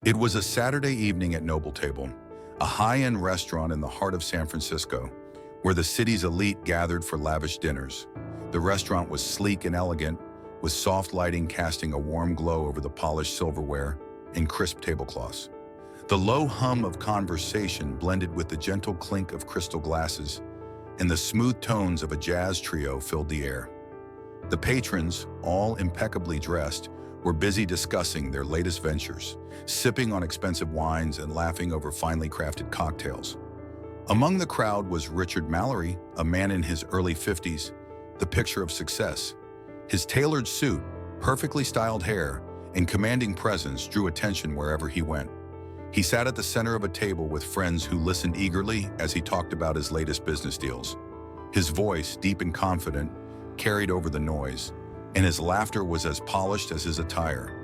It was a Saturday evening at Noble Table, a high-end restaurant in the heart of San Francisco, where the city's elite gathered for lavish dinners. The restaurant was sleek and elegant, with soft lighting casting a warm glow over the polished silverware and crisp tablecloths. The low hum of conversation blended with the gentle clink of crystal glasses, and the smooth tones of a jazz trio filled the air. The patrons, all impeccably dressed, were busy discussing their latest ventures, sipping on expensive wines and laughing over finely crafted cocktails. Among the crowd was Richard Mallory, a man in his early 50s, the picture of success. His tailored suit, perfectly styled hair, and commanding presence drew attention wherever he went. He sat at the center of a table with friends who listened eagerly as he talked about his latest business deals. His voice, deep and confident, carried over the noise, and his laughter was as polished as his attire.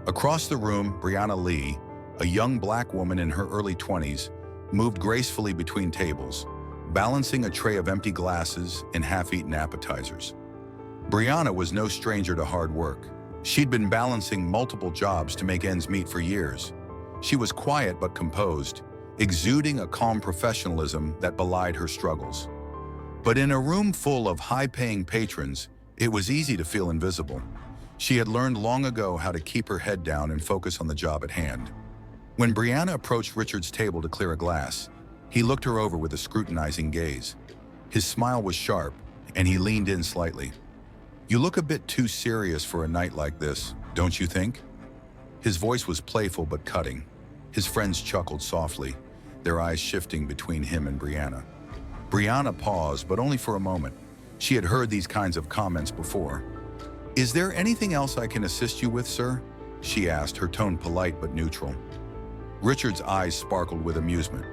Across the room, Brianna Lee, a young black woman in her early 20s, moved gracefully between tables, balancing a tray of empty glasses and half-eaten appetizers. Brianna was no stranger to hard work. She'd been balancing multiple jobs to make ends meet for years. She was quiet but composed, exuding a calm professionalism that belied her struggles. But in a room full of high-paying patrons, it was easy to feel invisible. She had learned long ago how to keep her head down and focus on the job at hand. When Brianna approached Richard's table to clear a glass, he looked her over with a scrutinizing gaze. His smile was sharp, and he leaned in slightly. "You look a bit too serious for a night like this, don't you think?" His voice was playful but cutting. His friends chuckled softly, their eyes shifting between him and Brianna. Brianna paused, but only for a moment. She had heard these kinds of comments before. "Is there anything else I can assist you with, sir?" she asked, her tone polite but neutral. Richard's eyes sparkled with amusement.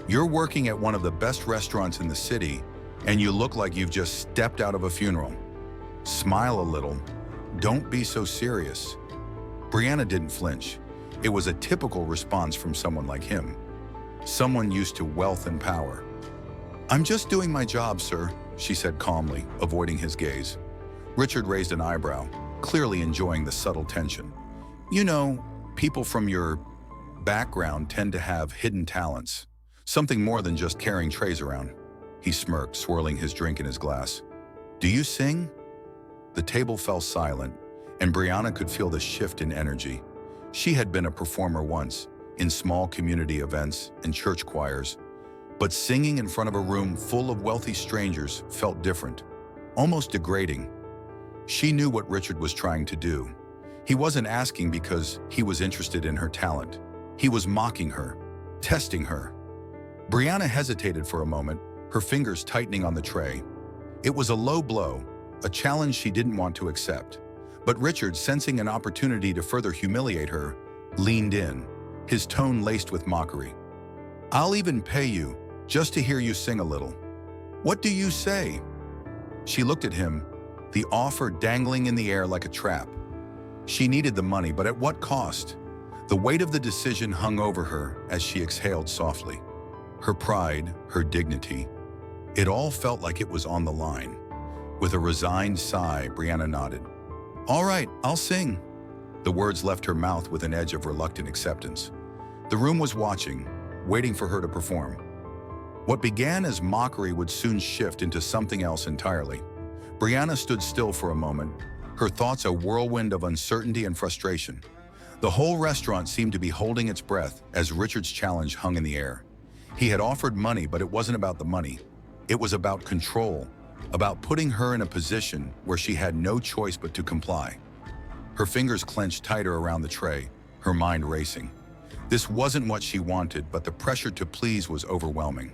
"You're working at one of the best restaurants in the city, and you look like you've just stepped out of a funeral. Smile a little. Don't be so serious." Brianna didn't flinch. It was a typical response from someone like him, someone used to wealth and power. "I'm just doing my job, sir," she said calmly, avoiding his gaze. Richard raised an eyebrow, clearly enjoying the subtle tension. "You know, people from your background tend to have hidden talents, something more than just carrying trays around." He smirked, swirling his drink in his glass. "Do you sing?" The table fell silent, and Brianna could feel the shift in energy. She had been a performer once, in small community events and church choirs, but singing in front of a room full of wealthy strangers felt different, almost degrading. She knew what Richard was trying to do. He wasn't asking because he was interested in her talent. He was mocking her, testing her. Brianna hesitated for a moment, her fingers tightening on the tray. It was a low blow, a challenge she didn't want to accept. But Richard, sensing an opportunity to further humiliate her, leaned in, his tone laced with mockery. "I'll even pay you just to hear you sing a little. What do you say?" She looked at him, the offer dangling in the air like a trap. She needed the money, but at what cost? The weight of the decision hung over her as she exhaled softly. Her pride, her dignity, it all felt like it was on the line. With a resigned sigh, Brianna nodded. "All right, I'll sing." The words left her mouth with an edge of reluctant acceptance. The room was watching, waiting for her to perform. What began as mockery would soon shift into something else entirely. Brianna stood still for a moment, her thoughts a whirlwind of uncertainty and frustration. The whole restaurant seemed to be holding its breath as Richard's challenge hung in the air. He had offered money, but it wasn't about the money. It was about control, about putting her in a position where she had no choice but to comply. Her fingers clenched tighter around the tray, her mind racing. This wasn't what she wanted, but the pressure to please was overwhelming.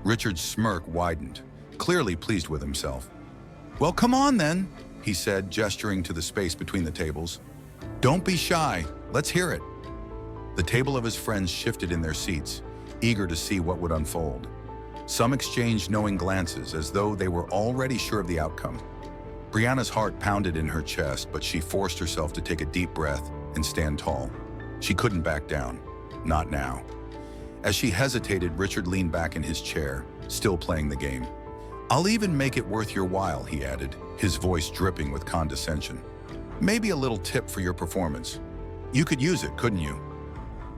Richard's smirk widened, clearly pleased with himself. "Well, come on then," he said, gesturing to the space between the tables. "Don't be shy, let's hear it." The table of his friends shifted in their seats, eager to see what would unfold. Some exchanged knowing glances as though they were already sure of the outcome. Brianna's heart pounded in her chest, but she forced herself to take a deep breath and stand tall. She couldn't back down. Not now. As she hesitated, Richard leaned back in his chair, still playing the game. "I'll even make it worth your while," he added, his voice dripping with condescension. "Maybe a little tip for your performance. You could use it, couldn't you?"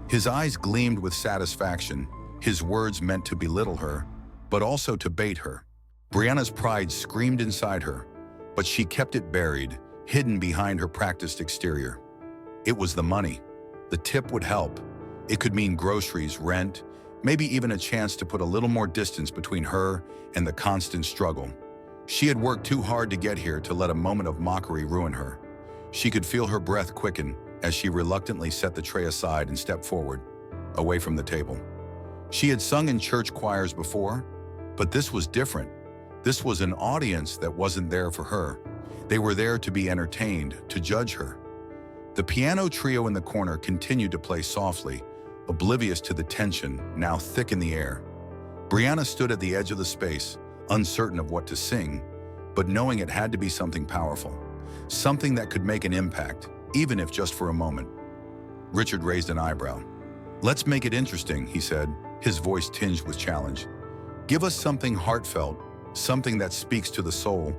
His eyes gleamed with satisfaction, his words meant to belittle her, but also to bait her. Brianna's pride screamed inside her, but she kept it buried, hidden behind her practiced exterior. It was the money. The tip would help. It could mean groceries, rent, maybe even a chance to put a little more distance between her and the constant struggle. She had worked too hard to get here to let a moment of mockery ruin her. She could feel her breath quicken as she reluctantly set the tray aside and stepped forward, away from the table. She had sung in church choirs before, but this was different. This was an audience that wasn't there for her. They were there to be entertained, to judge her. The piano trio in the corner continued to play softly, oblivious to the tension now thick in the air. Brianna stood at the edge of the space, uncertain of what to sing, but knowing it had to be something powerful, something that could make an impact, even if just for a moment. Richard raised an eyebrow. "Let's make it interesting," he said, his voice tinged with challenge. "Give us something heartfelt, something that speaks to the soul.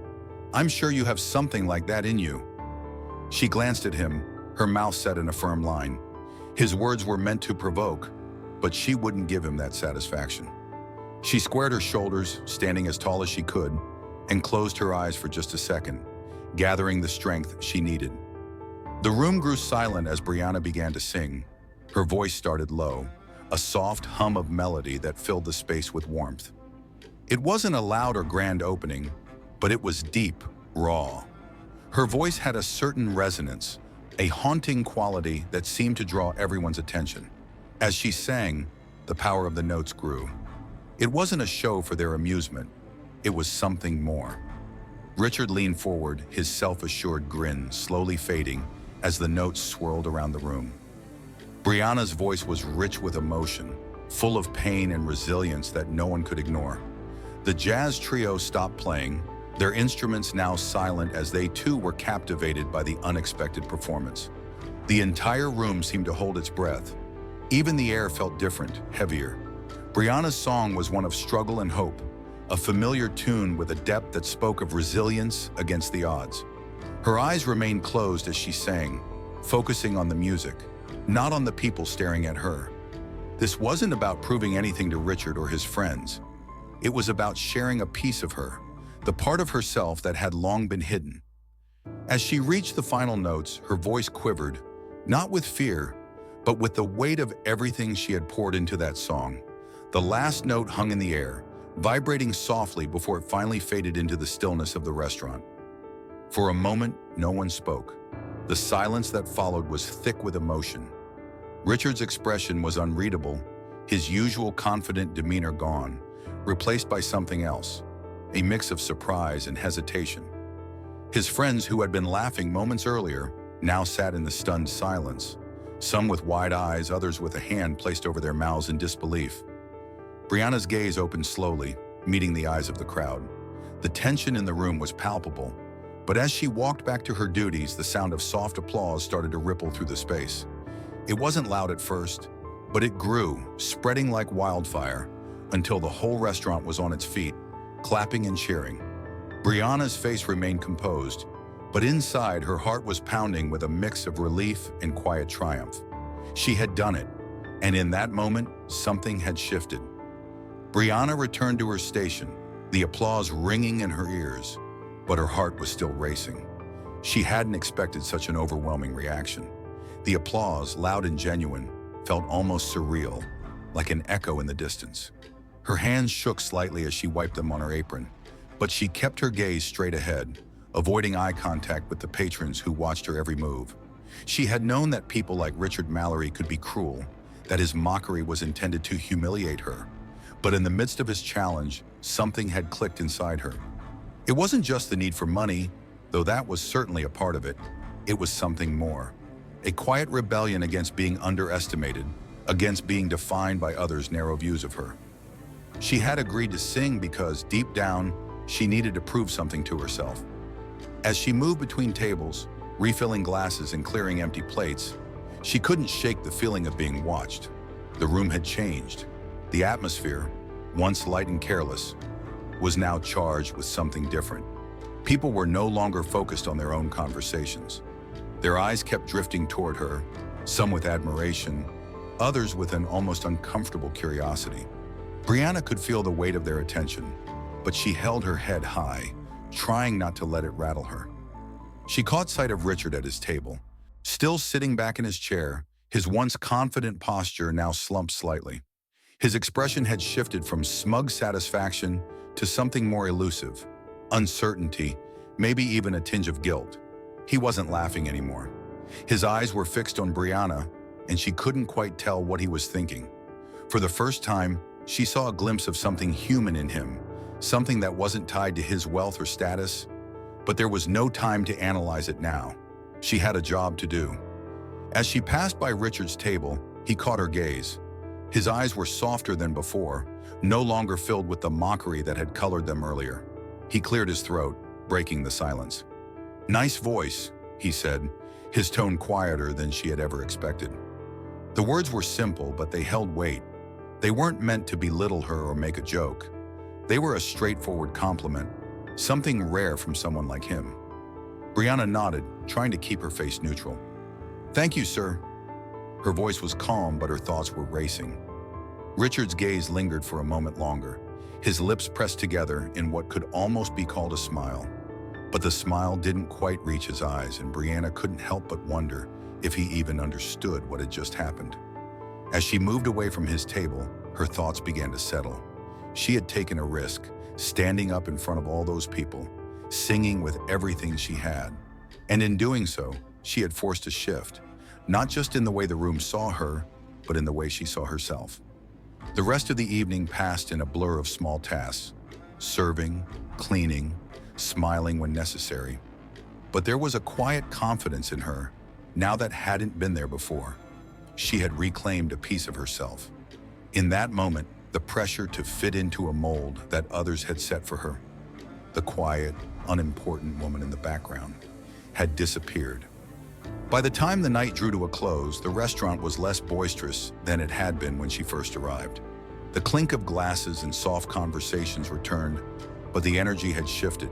I'm sure you have something like that in you." She glanced at him, her mouth set in a firm line. His words were meant to provoke, but she wouldn't give him that satisfaction. She squared her shoulders, standing as tall as she could, and closed her eyes for just a second, gathering the strength she needed. The room grew silent as Brianna began to sing. Her voice started low, a soft hum of melody that filled the space with warmth. It wasn't a loud or grand opening, but it was deep, raw. Her voice had a certain resonance, a haunting quality that seemed to draw everyone's attention. As she sang, the power of the notes grew. It wasn't a show for their amusement. It was something more. Richard leaned forward, his self-assured grin slowly fading as the notes swirled around the room. Brianna's voice was rich with emotion, full of pain and resilience that no one could ignore. The jazz trio stopped playing, their instruments now silent as they too were captivated by the unexpected performance. The entire room seemed to hold its breath. Even the air felt different, heavier. Brianna's song was one of struggle and hope, a familiar tune with a depth that spoke of resilience against the odds. Her eyes remained closed as she sang, focusing on the music, not on the people staring at her. This wasn't about proving anything to Richard or his friends. It was about sharing a piece of her, the part of herself that had long been hidden. As she reached the final notes, her voice quivered, not with fear, but with the weight of everything she had poured into that song. The last note hung in the air, vibrating softly before it finally faded into the stillness of the restaurant. For a moment, no one spoke. The silence that followed was thick with emotion. Richard's expression was unreadable, his usual confident demeanor gone, replaced by something else, a mix of surprise and hesitation. His friends, who had been laughing moments earlier, now sat in the stunned silence, some with wide eyes, others with a hand placed over their mouths in disbelief. Brianna's gaze opened slowly, meeting the eyes of the crowd. The tension in the room was palpable, but as she walked back to her duties, the sound of soft applause started to ripple through the space. It wasn't loud at first, but it grew, spreading like wildfire, until the whole restaurant was on its feet, clapping and cheering. Brianna's face remained composed, but inside her heart was pounding with a mix of relief and quiet triumph. She had done it, and in that moment, something had shifted. Brianna returned to her station, the applause ringing in her ears, but her heart was still racing. She hadn't expected such an overwhelming reaction. The applause, loud and genuine, felt almost surreal, like an echo in the distance. Her hands shook slightly as she wiped them on her apron, but she kept her gaze straight ahead, avoiding eye contact with the patrons who watched her every move. She had known that people like Richard Mallory could be cruel, that his mockery was intended to humiliate her. But in the midst of his challenge, something had clicked inside her. It wasn't just the need for money, though that was certainly a part of it. It was something more. A quiet rebellion against being underestimated, against being defined by others' narrow views of her. She had agreed to sing because, deep down, she needed to prove something to herself. As she moved between tables, refilling glasses and clearing empty plates, she couldn't shake the feeling of being watched. The room had changed. The atmosphere, once light and careless, was now charged with something different. People were no longer focused on their own conversations. Their eyes kept drifting toward her, some with admiration, others with an almost uncomfortable curiosity. Brianna could feel the weight of their attention, but she held her head high, trying not to let it rattle her. She caught sight of Richard at his table, still sitting back in his chair, his once confident posture now slumped slightly. His expression had shifted from smug satisfaction to something more elusive, uncertainty, maybe even a tinge of guilt. He wasn't laughing anymore. His eyes were fixed on Brianna, and she couldn't quite tell what he was thinking. For the first time, she saw a glimpse of something human in him, something that wasn't tied to his wealth or status. But there was no time to analyze it now. She had a job to do. As she passed by Richard's table, he caught her gaze. His eyes were softer than before, no longer filled with the mockery that had colored them earlier. He cleared his throat, breaking the silence. "Nice voice," he said, his tone quieter than she had ever expected. The words were simple, but they held weight. They weren't meant to belittle her or make a joke. They were a straightforward compliment, something rare from someone like him. Brianna nodded, trying to keep her face neutral. "Thank you, sir." Her voice was calm, but her thoughts were racing. Richard's gaze lingered for a moment longer, his lips pressed together in what could almost be called a smile. But the smile didn't quite reach his eyes, and Brianna couldn't help but wonder if he even understood what had just happened. As she moved away from his table, her thoughts began to settle. She had taken a risk, standing up in front of all those people, singing with everything she had. And in doing so, she had forced a shift, not just in the way the room saw her, but in the way she saw herself. The rest of the evening passed in a blur of small tasks, serving, cleaning, smiling when necessary. But there was a quiet confidence in her, now that hadn't been there before. She had reclaimed a piece of herself. In that moment, the pressure to fit into a mold that others had set for her, the quiet, unimportant woman in the background, had disappeared. By the time the night drew to a close, the restaurant was less boisterous than it had been when she first arrived. The clink of glasses and soft conversations returned, but the energy had shifted.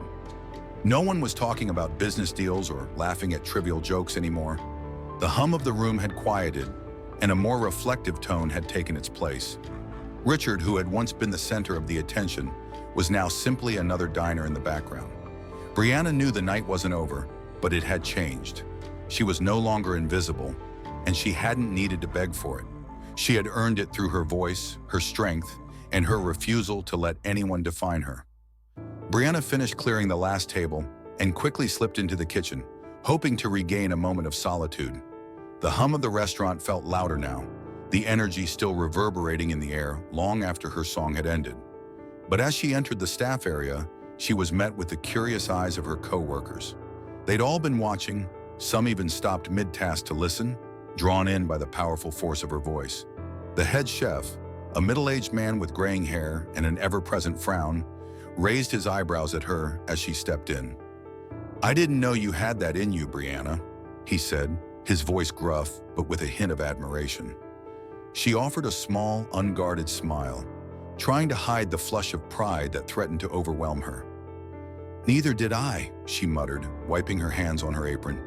No one was talking about business deals or laughing at trivial jokes anymore. The hum of the room had quieted, and a more reflective tone had taken its place. Richard, who had once been the center of the attention, was now simply another diner in the background. Brianna knew the night wasn't over, but it had changed. She was no longer invisible, and she hadn't needed to beg for it. She had earned it through her voice, her strength, and her refusal to let anyone define her. Brianna finished clearing the last table and quickly slipped into the kitchen, hoping to regain a moment of solitude. The hum of the restaurant felt louder now, the energy still reverberating in the air long after her song had ended. But as she entered the staff area, she was met with the curious eyes of her co-workers. They'd all been watching, some even stopped mid-task to listen, drawn in by the powerful force of her voice. The head chef, a middle-aged man with graying hair and an ever-present frown, raised his eyebrows at her as she stepped in. "I didn't know you had that in you, Brianna," he said, his voice gruff but with a hint of admiration. She offered a small, unguarded smile, trying to hide the flush of pride that threatened to overwhelm her. "Neither did I," she muttered, wiping her hands on her apron.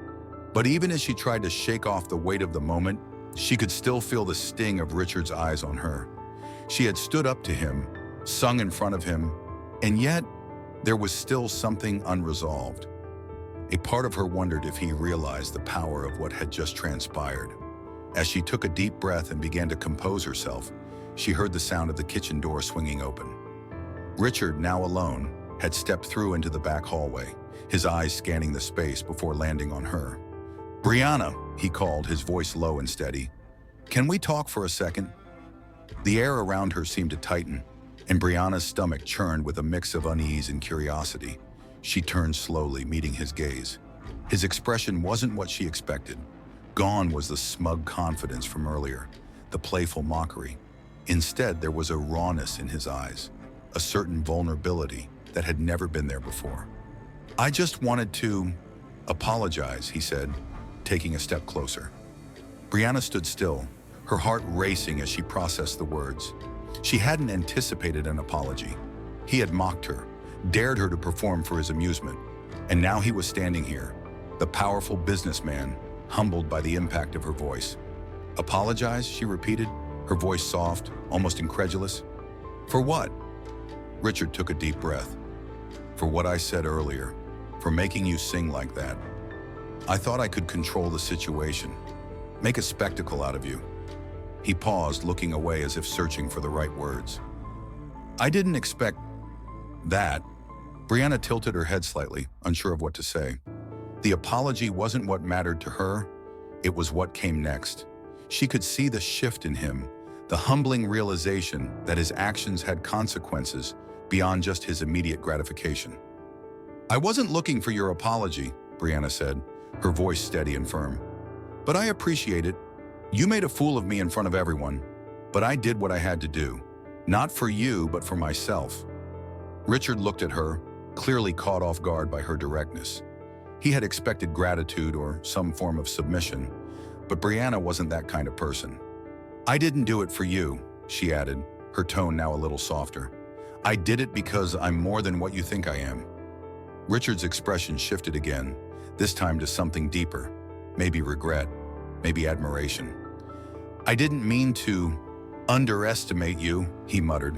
But even as she tried to shake off the weight of the moment, she could still feel the sting of Richard's eyes on her. She had stood up to him, sung in front of him, and yet there was still something unresolved. A part of her wondered if he realized the power of what had just transpired. As she took a deep breath and began to compose herself, she heard the sound of the kitchen door swinging open. Richard, now alone, had stepped through into the back hallway, his eyes scanning the space before landing on her. "Brianna," he called, his voice low and steady. "Can we talk for a second?" The air around her seemed to tighten, and Brianna's stomach churned with a mix of unease and curiosity. She turned slowly, meeting his gaze. His expression wasn't what she expected. Gone was the smug confidence from earlier, the playful mockery. Instead, there was a rawness in his eyes, a certain vulnerability that had never been there before. "I just wanted to apologize," he said, taking a step closer. Brianna stood still, her heart racing as she processed the words. She hadn't anticipated an apology. He had mocked her, dared her to perform for his amusement, and now he was standing here, the powerful businessman, humbled by the impact of her voice. Apologize, she repeated, her voice soft, almost incredulous. For what? Richard took a deep breath. For what I said earlier, for making you sing like that. I thought I could control the situation, make a spectacle out of you. He paused, looking away as if searching for the right words. I didn't expect that. Brianna tilted her head slightly, unsure of what to say. The apology wasn't what mattered to her, it was what came next. She could see the shift in him, the humbling realization that his actions had consequences beyond just his immediate gratification. I wasn't looking for your apology, Brianna said, her voice steady and firm. But I appreciate it. You made a fool of me in front of everyone, but I did what I had to do. Not for you, but for myself. Richard looked at her, clearly caught off guard by her directness. He had expected gratitude or some form of submission, but Brianna wasn't that kind of person. I didn't do it for you, she added, her tone now a little softer. I did it because I'm more than what you think I am. Richard's expression shifted again, this time to something deeper, maybe regret, maybe admiration. I didn't mean to underestimate you, he muttered.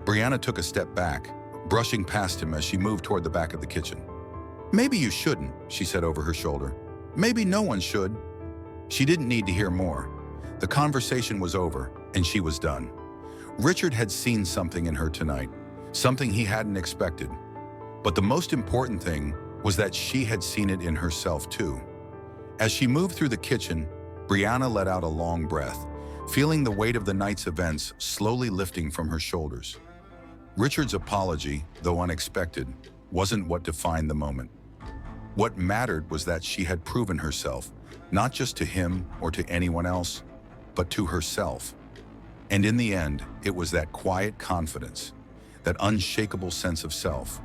Brianna took a step back, brushing past him as she moved toward the back of the kitchen. Maybe you shouldn't, she said over her shoulder. Maybe no one should. She didn't need to hear more. The conversation was over, and she was done. Richard had seen something in her tonight, something he hadn't expected. But the most important thing was that she had seen it in herself too. As she moved through the kitchen, Brianna let out a long breath, feeling the weight of the night's events slowly lifting from her shoulders. Richard's apology, though unexpected, wasn't what defined the moment. What mattered was that she had proven herself, not just to him or to anyone else, but to herself. And in the end, it was that quiet confidence, that unshakable sense of self,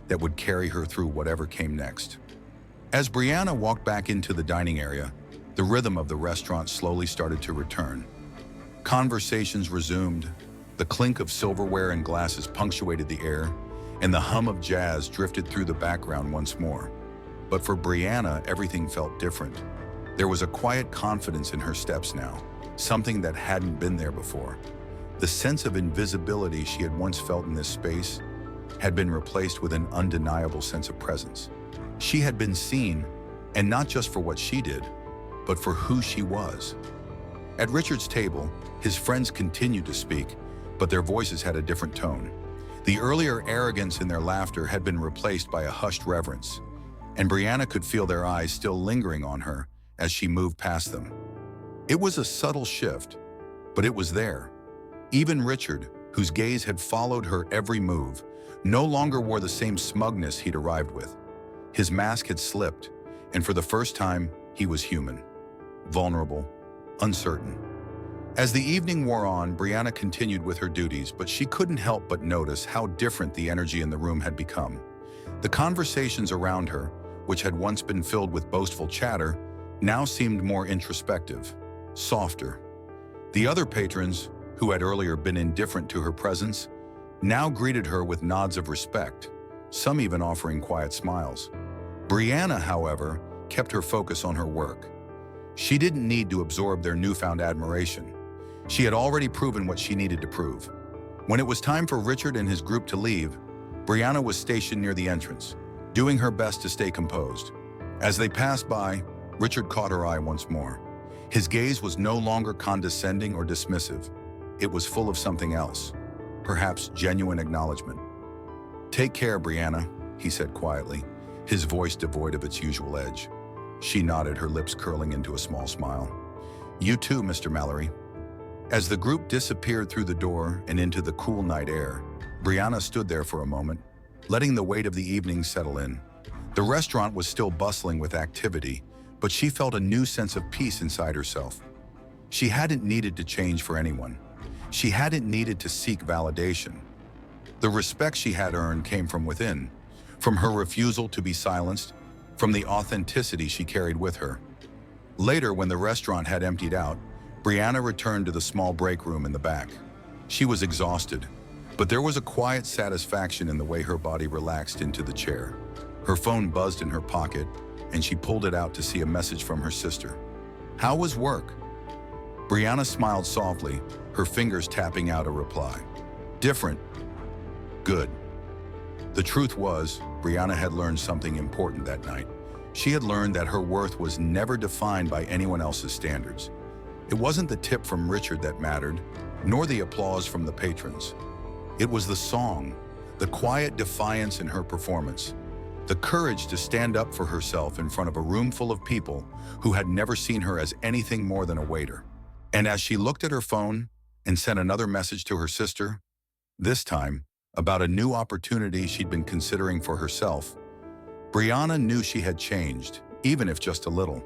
that would carry her through whatever came next. As Brianna walked back into the dining area, the rhythm of the restaurant slowly started to return. Conversations resumed, the clink of silverware and glasses punctuated the air, and the hum of jazz drifted through the background once more. But for Brianna, everything felt different. There was a quiet confidence in her steps now, something that hadn't been there before. The sense of invisibility she had once felt in this space had been replaced with an undeniable sense of presence. She had been seen, and not just for what she did, but for who she was. At Richard's table, his friends continued to speak, but their voices had a different tone. The earlier arrogance in their laughter had been replaced by a hushed reverence, and Brianna could feel their eyes still lingering on her as she moved past them. It was a subtle shift, but it was there. Even Richard, whose gaze had followed her every move, no longer wore the same smugness he'd arrived with. His mask had slipped, and for the first time, he was human, vulnerable, uncertain. As the evening wore on, Brianna continued with her duties, but she couldn't help but notice how different the energy in the room had become. The conversations around her, which had once been filled with boastful chatter, now seemed more introspective, softer. The other patrons, who had earlier been indifferent to her presence, now greeted her with nods of respect, some even offering quiet smiles. Brianna, however, kept her focus on her work. She didn't need to absorb their newfound admiration. She had already proven what she needed to prove. When it was time for Richard and his group to leave, Brianna was stationed near the entrance, doing her best to stay composed. As they passed by, Richard caught her eye once more. His gaze was no longer condescending or dismissive. It was full of something else, perhaps genuine acknowledgement. "Take care, Brianna," he said quietly, his voice devoid of its usual edge. She nodded, her lips curling into a small smile. "You too, Mr. Mallory." As the group disappeared through the door and into the cool night air, Brianna stood there for a moment, letting the weight of the evening settle in. The restaurant was still bustling with activity, but she felt a new sense of peace inside herself. She hadn't needed to change for anyone. She hadn't needed to seek validation. The respect she had earned came from within, from her refusal to be silenced, from the authenticity she carried with her. Later, when the restaurant had emptied out, Brianna returned to the small break room in the back. She was exhausted, but there was a quiet satisfaction in the way her body relaxed into the chair. Her phone buzzed in her pocket, and she pulled it out to see a message from her sister. "How was work?" Brianna smiled softly, her fingers tapping out a reply. Different. Good. The truth was, Brianna had learned something important that night. She had learned that her worth was never defined by anyone else's standards. It wasn't the tip from Richard that mattered, nor the applause from the patrons. It was the song, the quiet defiance in her performance, the courage to stand up for herself in front of a room full of people who had never seen her as anything more than a waiter. And as she looked at her phone and sent another message to her sister, this time about a new opportunity she'd been considering for herself, Brianna knew she had changed, even if just a little.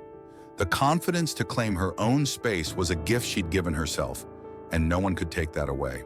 The confidence to claim her own space was a gift she'd given herself, and no one could take that away.